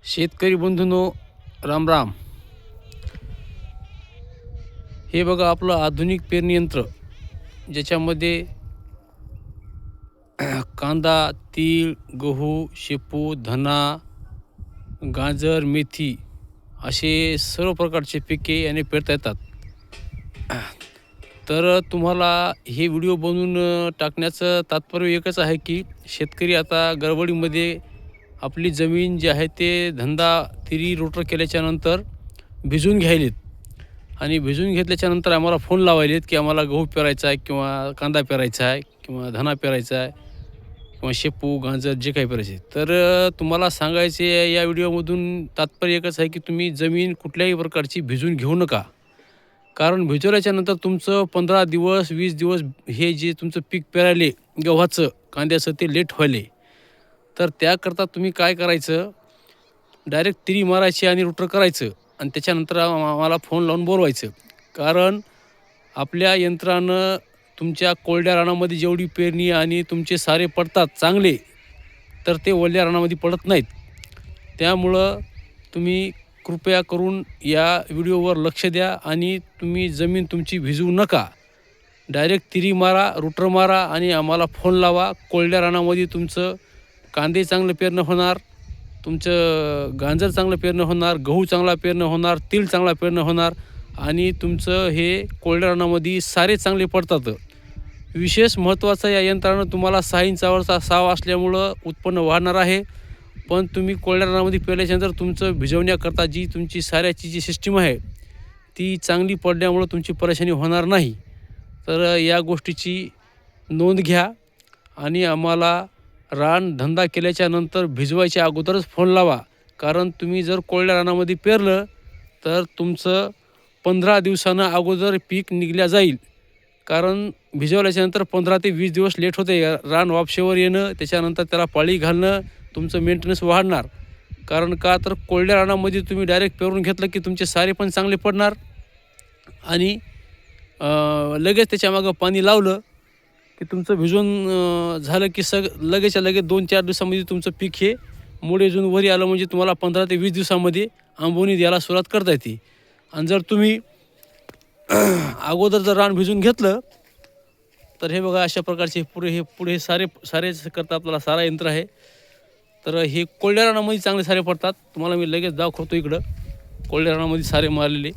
शेतकरी बंधूंनो, राम राम. हे बघा आपलं आधुनिक पेरणी यंत्र, ज्याच्यामध्ये कांदा, तीळ, गहू, शेपू, धना, गाजर, मेथी असे सर्व प्रकारचे पिके याने पेरता येतात. तर तुम्हाला हे व्हिडिओ बनवून टाकण्याचं तात्पर्य एकच आहे की शेतकरी आता गडबडीमध्ये आपली जमीन जी आहे ते धंदा तिरी रोटर केल्याच्यानंतर भिजवून घ्यायलेत आणि भिजवून घेतल्याच्यानंतर आम्हाला फोन लावायलेत की आम्हाला गहू पेरायचा आहे किंवा कांदा पेरायचा आहे किंवा धना पेरायचा आहे किंवा शेपू, गाजर जे काही पेरायचे आहे. तर तुम्हाला सांगायचे या व्हिडिओमधून तात्पर्य एकच आहे की तुम्ही जमीन कुठल्याही प्रकारची भिजवून घेऊ नका. कारण भिजवल्याच्यानंतर तुमचं 15 दिवस 20 दिवस हे जे तुमचं पीक पेरायले गव्हाचं, कांद्याचं ते लेट व्हायले. तर त्याकरता तुम्ही काय करायचं, डायरेक्ट तिरी मारायची आणि रोटर करायचं आणि त्याच्यानंतर आम्हाला फोन लावून बोलवायचं. कारण आपल्या यंत्रानं तुमच्या कोरड्या रानामध्ये जेवढी पेरणी आणि तुमचे सारे पडतात चांगले, तर ते ओल्या रानामध्ये पडत नाहीत. त्यामुळं तुम्ही कृपया करून या व्हिडिओवर लक्ष द्या आणि तुम्ही जमीन तुमची भिजवू नका. डायरेक्ट तिरी मारा, रोटर मारा आणि आम्हाला फोन लावा. कोरड्या रानामध्ये तुमचं कांदे चांगलं पेरणं होणार, तुमचं गाजर चांगलं पेरणं होणार, गहू चांगला पेरणं होणार, तीळ चांगला पेरणं होणार आणि तुमचं हे कोरड्या रानामध्ये सारे चांगले पडतात. विशेष महत्त्वाचं या यंत्रानं तुम्हाला 6 इंचावरचा साव असल्यामुळं उत्पन्न वाढणार आहे. पण तुम्ही कोरड्या रानामध्ये पेरल्याच्यानंतर तुमचं भिजवण्याकरता जी तुमची साऱ्याची जी सिस्टीम आहे ती चांगली पडल्यामुळं तुमची परेशानी होणार नाही. तर या गोष्टीची नोंद घ्या आणि आम्हाला रान धंदा केल्याच्यानंतर भिजवायच्या अगोदरच फोन लावा. कारण तुम्ही जर कोरड्या रानामध्ये पेरलं तर तुमचं 15 दिवसानं अगोदर पीक निघल्या जाईल. कारण भिजवल्याच्यानंतर 15 ते 20 दिवस लेट होते रान वापशेवर येणं, त्याच्यानंतर त्याला पाळी घालणं, तुमचं मेंटेनन्स वाढणार. कारण का तर कोरड्या रानामध्ये तुम्ही डायरेक्ट पेरून घेतलं की तुमचे सारे पण चांगले पडणार आणि लगेच त्याच्यामागं पाणी लावलं की तुमचं भिजवून झालं की लगेचच्या लगेच 2-4 दिवसामध्ये तुमचं पीक हे मुळे अजून वरी आलं म्हणजे तुम्हाला 15 ते 20 दिवसामध्ये आंबवणी द्यायला सुरुवात करता येते. आणि जर तुम्ही अगोदर जर रान भिजून घेतलं तर हे बघा अशा प्रकारचे पुढे सारे करता आपल्याला सारा यंत्र आहे. तर हे कोरड्या रानामध्ये चांगले सारे पडतात. तुम्हाला मी लगेच दाखवतो इकडं कोरड्या रानामध्ये सारे मारलेले.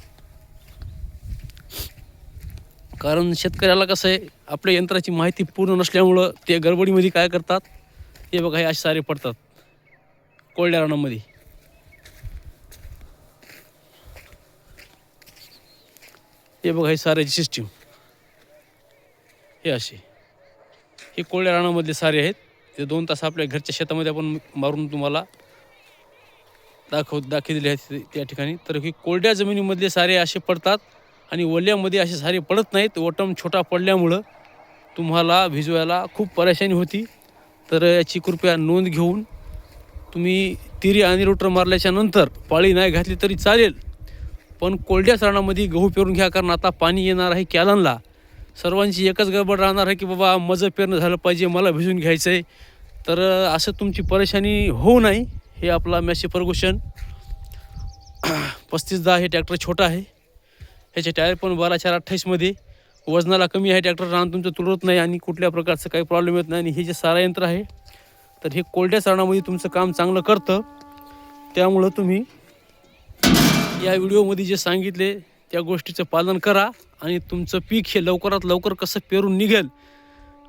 कारण शेतकऱ्याला कसं आहे, आपल्या यंत्राची माहिती पूर्ण नसल्यामुळं ते गडबडीमध्ये काय करतात, हे बघा हे असे सारे पडतात कोरड्या रानामध्ये. हे बघा हे साऱ्याची सिस्टीम हे असे हे कोरड्या रानामधले सारे आहेत. ते 2 तास आपल्या घरच्या शेतामध्ये आपण मारून तुम्हाला दाखवलेले आहेत त्या ठिकाणी. तर हे कोरड्या जमिनीमधले सारे असे पडतात आणि ओल्यामध्ये असे सारे पडत नाहीत. ओटम छोटा पडल्यामुळं तुम्हाला भिजवायला खूप परेशानी होती. तर याची कृपया नोंद घेऊन तुम्ही तिरी आणि रोटर मारल्याच्या नंतर पाळी नाही घातली तरी चालेल, पण कोरड्या रानामध्ये गहू पेरून घ्या. कारण आता पाणी येणार आहे कॅलनला. सर्वांची एकच गडबड राहणार आहे की बाबा माझं पेरणं झालं पाहिजे, मला भिजून घ्यायचं आहे. तर असं तुमची परेशानी होऊ नये हे आपला मॅसी फर्ग्युसन 3510 हे ट्रॅक्टर छोटा आहे. ह्याचे टायर पण 12/4/28मध्ये. वजनाला कमी आहे ट्रॅक्टर. रान तुमचं तुडवत नाही आणि कुठल्या प्रकारचं काही प्रॉब्लेम येत नाही. आणि हे जे सारा यंत्र आहे तर हे कोरड्या रानामध्ये तुमचं काम चांगलं करतं. त्यामुळं तुम्ही या व्हिडिओमध्ये जे सांगितले त्या गोष्टीचं पालन करा आणि तुमचं पीक हे लवकरात लवकर कसं पेरून निघेल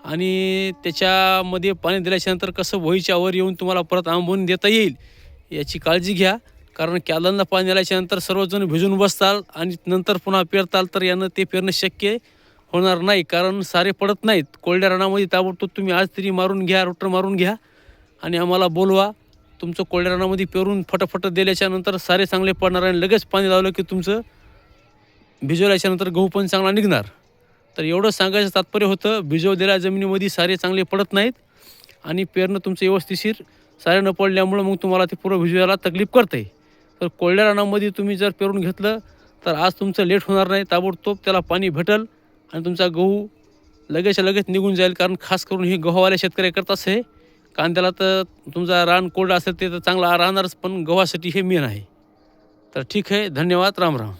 आणि त्याच्यामध्ये पाणी दिल्याच्यानंतर कसं वहीच्या वर येऊन तुम्हाला परत आंबवून देता येईल याची काळजी घ्या. कारण कॅलनला पाणी दिल्याच्यानंतर सर्वजण भिजून बसताल आणि नंतर पुन्हा पेरताल तर यानं ते पेरणं शक्य होणार नाही. कारण सारे पडत नाहीत. कोरड्या रानामध्ये ताबडतोब तुम्ही आज तरी मारून घ्या, रोटर मारून घ्या आणि आम्हाला बोलवा. तुमचं कोरड्या रानामध्ये पेरून फटाफट दिल्याच्यानंतर सारे चांगले पडणार आणि लगेच पाणी लावलं की तुमचं भिजवल्याच्यानंतर गहू पण चांगला निघणार. तर एवढं सांगायचं तात्पर्य होतं, भिजवलेल्या जमिनीमध्ये सारे चांगले पडत नाहीत आणि पेरणं तुमचं व्यवस्थिशीर सारे न पडल्यामुळं मग तुम्हाला ते पुरं भिजवायला तकलीफ करते. तर कोरड्या रानामध्ये तुम्ही जर पेरून घेतलं तर आज तुमचं लेट होणार नाही. ताबडतोब त्याला पाणी भेटल आणि तुमचा गहू लगेच निघून जाईल. कारण खास करून हे गव्हावाल्या शेतकऱ्याकरताच आहे. कांद्याला तर तुमचा रान कोरडं असेल ते तर चांगला राहणारच, पण गव्हासाठी हे मेन आहे. तर ठीक आहे, धन्यवाद, राम राम.